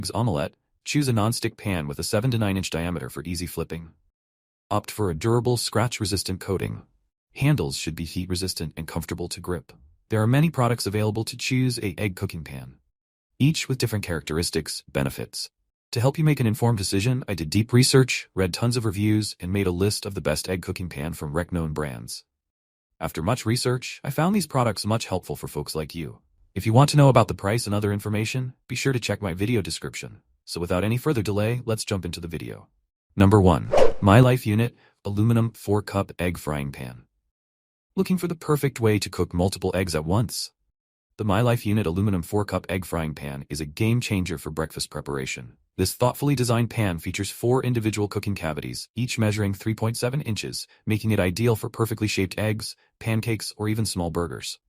Eggs omelette, choose a non-stick pan with a 7 to 9 inch diameter for easy flipping. Opt for a durable, scratch-resistant coating. Handles should be heat-resistant and comfortable to grip. There are many products available to choose a egg cooking pan, each with different characteristics, benefits. To help you make an informed decision, I did deep research, read tons of reviews, and made a list of the best egg cooking pan from known brands. After much research, I found these products much helpful for folks like you. If you want to know about the price and other information, be sure to check my video description. So without any further delay, let's jump into the video. Number 1. My Life Unit Aluminum 4-Cup Egg Frying Pan. Looking for the perfect way to cook multiple eggs at once? The My Life Unit Aluminum 4-Cup Egg Frying Pan is a game changer for breakfast preparation. This thoughtfully designed pan features 4 individual cooking cavities, each measuring 3.7 inches, making it ideal for perfectly shaped eggs, pancakes, or even small burgers.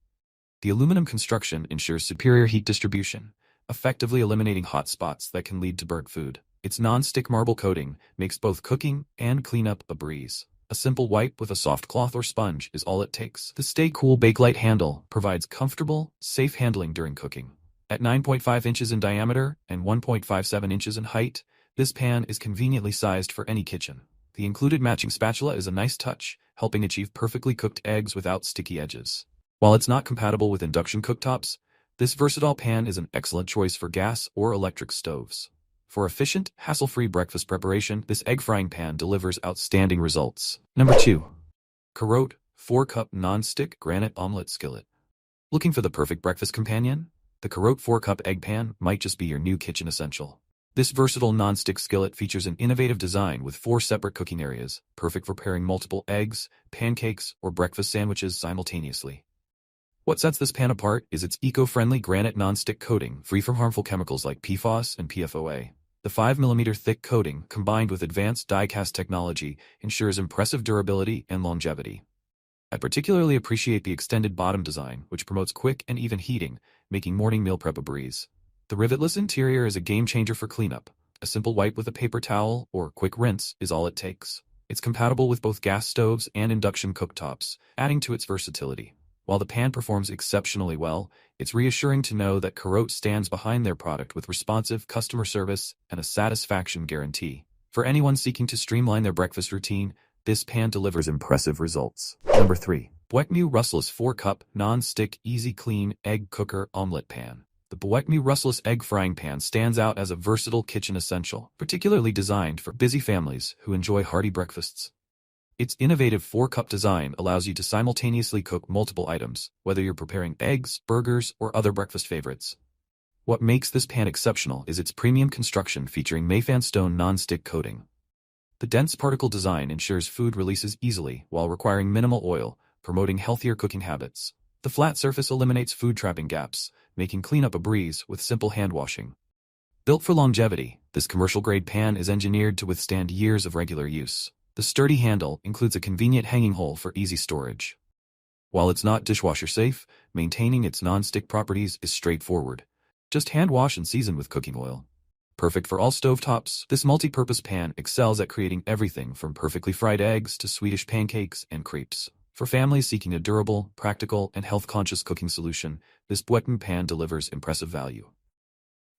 The aluminum construction ensures superior heat distribution, effectively eliminating hot spots that can lead to burnt food. Its non-stick marble coating makes both cooking and cleanup a breeze. A simple wipe with a soft cloth or sponge is all it takes. The Stay Cool Bakelite handle provides comfortable, safe handling during cooking. At 9.5 inches in diameter and 1.57 inches in height, this pan is conveniently sized for any kitchen. The included matching spatula is a nice touch, helping achieve perfectly cooked eggs without sticky edges. While it's not compatible with induction cooktops, this versatile pan is an excellent choice for gas or electric stoves. For efficient, hassle-free breakfast preparation, this egg frying pan delivers outstanding results. Number 2. Carrot 4-Cup Non-Stick Granite Omelette Skillet. Looking for the perfect breakfast companion? The Carrot 4-Cup Egg Pan might just be your new kitchen essential. This versatile non-stick skillet features an innovative design with 4 separate cooking areas, perfect for preparing multiple eggs, pancakes, or breakfast sandwiches simultaneously. What sets this pan apart is its eco-friendly granite non-stick coating, free from harmful chemicals like PFOS and PFOA. The 5mm thick coating, combined with advanced die-cast technology, ensures impressive durability and longevity. I particularly appreciate the extended bottom design, which promotes quick and even heating, making morning meal prep a breeze. The rivetless interior is a game-changer for cleanup. A simple wipe with a paper towel or quick rinse is all it takes. It's compatible with both gas stoves and induction cooktops, adding to its versatility. While the pan performs exceptionally well, it's reassuring to know that Carrot stands behind their product with responsive customer service and a satisfaction guarantee. For anyone seeking to streamline their breakfast routine, this pan delivers impressive results. Number 3. Boekmu Russless 4-Cup Non-Stick Easy Clean Egg Cooker Omelette Pan. The Boekmu Russless Egg Frying Pan stands out as a versatile kitchen essential, particularly designed for busy families who enjoy hearty breakfasts. Its innovative 4-cup design allows you to simultaneously cook multiple items, whether you're preparing eggs, burgers, or other breakfast favorites. What makes this pan exceptional is its premium construction featuring Mayfan stone non-stick coating. The dense particle design ensures food releases easily while requiring minimal oil, promoting healthier cooking habits. The flat surface eliminates food trapping gaps, making cleanup a breeze with simple hand washing. Built for longevity, this commercial-grade pan is engineered to withstand years of regular use. The sturdy handle includes a convenient hanging hole for easy storage. While it's not dishwasher safe, maintaining its non-stick properties is straightforward. Just hand wash and season with cooking oil. Perfect for all stovetops, this multi-purpose pan excels at creating everything from perfectly fried eggs to Swedish pancakes and crepes. For families seeking a durable, practical, and health-conscious cooking solution, this Boekmu pan delivers impressive value.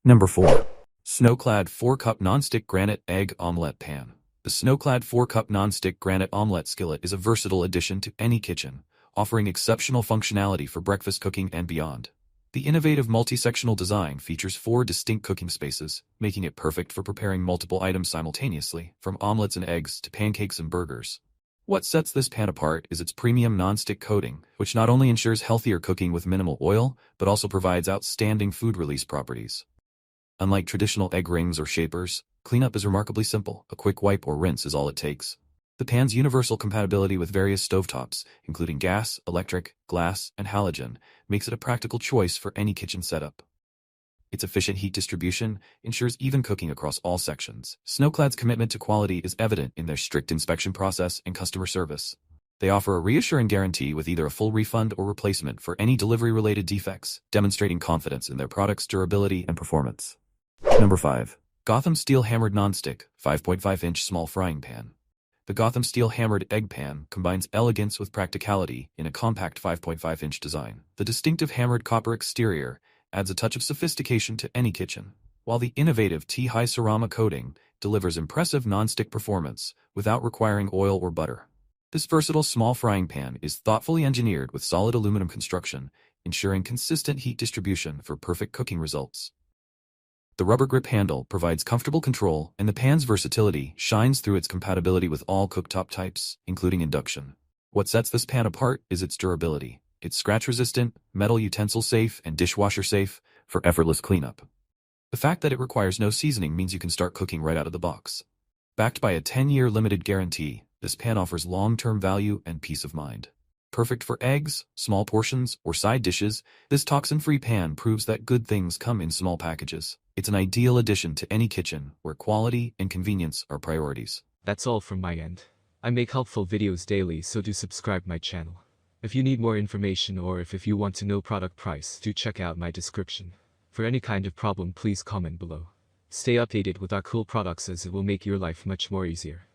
Number 4. Snowclad 4-Cup Non-Stick Granite Egg Omelette Pan. The Snowclad 4-Cup Non-Stick Granite Omelette Skillet is a versatile addition to any kitchen, offering exceptional functionality for breakfast cooking and beyond. The innovative multi-sectional design features 4 distinct cooking spaces, making it perfect for preparing multiple items simultaneously, from omelets and eggs to pancakes and burgers. What sets this pan apart is its premium non-stick coating, which not only ensures healthier cooking with minimal oil, but also provides outstanding food release properties. Unlike traditional egg rings or shapers, cleanup is remarkably simple. A quick wipe or rinse is all it takes. The pan's universal compatibility with various stovetops, including gas, electric, glass, and halogen, makes it a practical choice for any kitchen setup. Its efficient heat distribution ensures even cooking across all sections. Snowclad's commitment to quality is evident in their strict inspection process and customer service. They offer a reassuring guarantee with either a full refund or replacement for any delivery-related defects, demonstrating confidence in their product's durability and performance. Number 5. Gotham Steel Hammered Nonstick 5.5-inch Small Frying Pan. The Gotham Steel Hammered Egg Pan combines elegance with practicality in a compact 5.5-inch design. The distinctive hammered copper exterior adds a touch of sophistication to any kitchen. while the innovative T-High Cerama coating delivers impressive non-stick performance without requiring oil or butter. This versatile small frying pan is thoughtfully engineered with solid aluminum construction, ensuring consistent heat distribution for perfect cooking results. The rubber grip handle provides comfortable control, and the pan's versatility shines through its compatibility with all cooktop types, including induction. What sets this pan apart is its durability. It's scratch-resistant, metal utensil-safe, and dishwasher-safe for effortless cleanup. The fact that it requires no seasoning means you can start cooking right out of the box. Backed by a 10-year limited guarantee, this pan offers long-term value and peace of mind. Perfect for eggs, small portions, or side dishes, this toxin-free pan proves that good things come in small packages. It's an ideal addition to any kitchen where quality and convenience are priorities. That's all from my end. I make helpful videos daily, so do subscribe my channel. If you need more information or if you want to know product price, do check out my description. For any kind of problem, please comment below. Stay updated with our cool products as it will make your life much more easier.